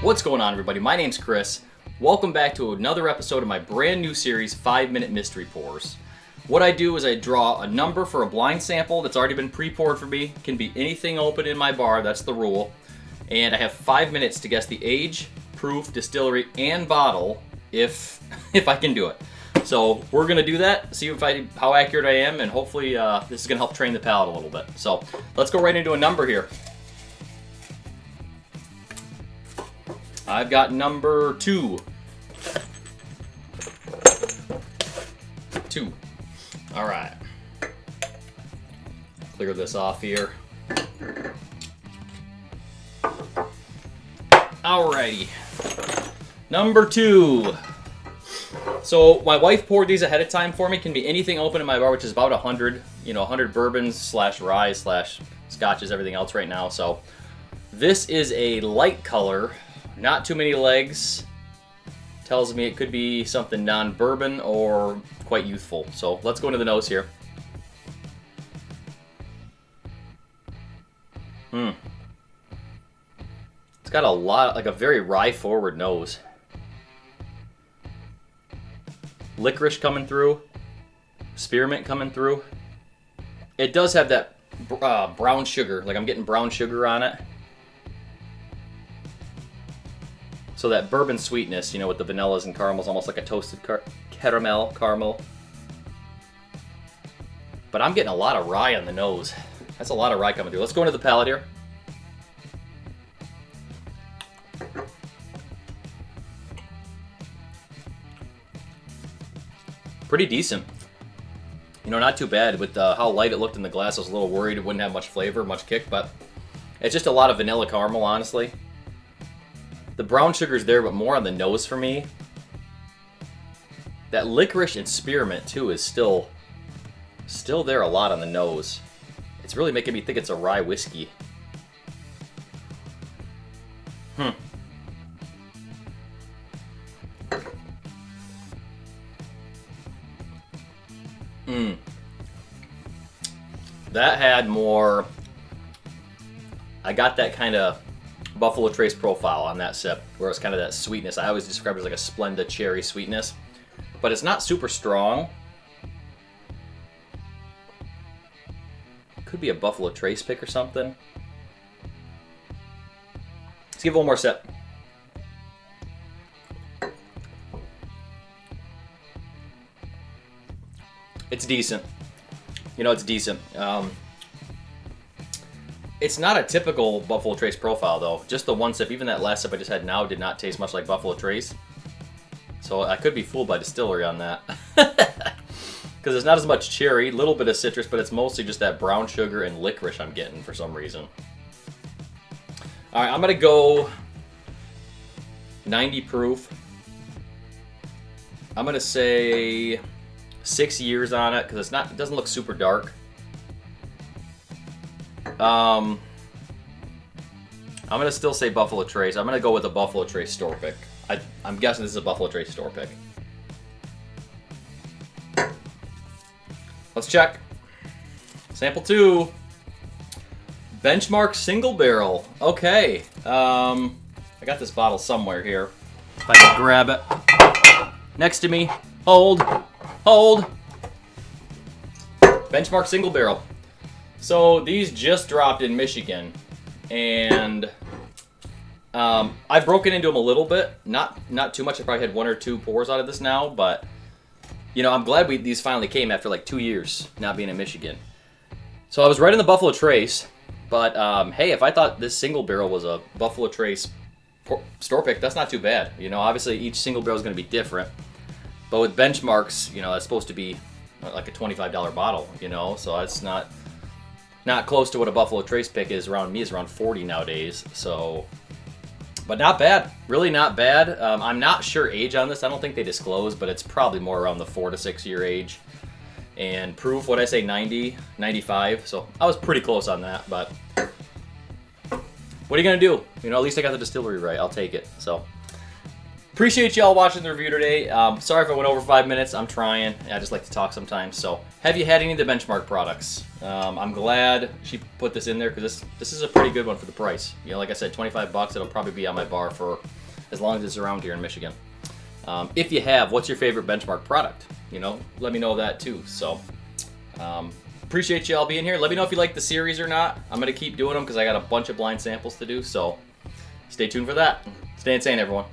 What's going on, everybody? My name's Chris. Welcome back to another episode of my brand new series, 5-Minute Mystery Pours. What I do is I draw a number for a blind sample that's already been pre-poured for me. It can be anything open in my bar, that's the rule. And I have 5 minutes to guess the age, proof, distillery, and bottle if I can do it. So we're gonna do that, see how accurate I am, and hopefully this is gonna help train the palate a little bit. So let's go right into a number here. I've got number 2. 2. All right. Clear this off here. Alrighty. Number 2. So my wife poured these ahead of time for me. Can be anything open in my bar, which is about 100. 100 bourbons slash rye slash scotches, everything else right now. So this is a light color. Not too many legs. Tells me it could be something non-bourbon or quite youthful. So let's go into the nose here. It's got a lot, like a very rye-forward nose. Licorice coming through. Spearmint coming through. It does have that brown sugar. Like I'm getting brown sugar on it. So that bourbon sweetness, with the vanillas and caramels, almost like a toasted caramel. But I'm getting a lot of rye on the nose. That's a lot of rye coming through. Let's go into the palate here. Pretty decent. Not too bad. With how light it looked in the glass, I was a little worried it wouldn't have much flavor, much kick, but it's just a lot of vanilla caramel, honestly. The brown sugar's there, but more on the nose for me. That licorice and spearmint, too, is still there a lot on the nose. It's really making me think it's a rye whiskey. That had more... I got that kind of Buffalo Trace profile on that sip, where it's kind of that sweetness. I always describe it as like a Splenda cherry sweetness, but it's not super strong. Could be a Buffalo Trace pick or something. Let's give it one more sip. It's decent. It's decent. It's not a typical Buffalo Trace profile, though. Just the one sip, even that last sip I just had now did not taste much like Buffalo Trace. So I could be fooled by distillery on that. Because it's not as much cherry, a little bit of citrus, but it's mostly just that brown sugar and licorice I'm getting for some reason. All right, I'm going to go 90 proof. I'm going to say 6 years on it, because it doesn't look super dark. I'm going to still say Buffalo Trace. I'm going to go with a Buffalo Trace store pick. I'm guessing this is a Buffalo Trace store pick. Let's check. Sample 2. Benchmark single barrel. Okay. I got this bottle somewhere here. If I can grab it. Next to me. Hold. Benchmark single barrel. So these just dropped in Michigan, and I've broken into them a little bit, not too much. I probably had 1 or 2 pours out of this now, but I'm glad these finally came after like 2 years not being in Michigan. So I was right in the Buffalo Trace, but hey, if I thought this single barrel was a Buffalo Trace store pick, that's not too bad. Obviously each single barrel is going to be different, but with benchmarks, that's supposed to be like a $25 bottle, so it's not close to what a Buffalo Trace pick is around me. Is around 40 nowadays. So, but not bad. Really not bad. I'm not sure age on this. I don't think they disclose, but it's probably more around the 4 to 6 year age. And proof, what I say, 90, 95. So I was pretty close on that. But what are you gonna do? At least I got the distillery right. I'll take it. So appreciate y'all watching the review today. Sorry if I went over 5 minutes. I'm trying. I just like to talk sometimes. So, have you had any of the Benchmark products? I'm glad she put this in there because this is a pretty good one for the price. You know, like I said, 25 bucks. It'll probably be on my bar for as long as it's around here in Michigan. If you have, what's your favorite Benchmark product? You know, let me know that too. So, appreciate y'all being here. Let me know if you like the series or not. I'm going to keep doing them because I got a bunch of blind samples to do. So, stay tuned for that. Stay insane, everyone.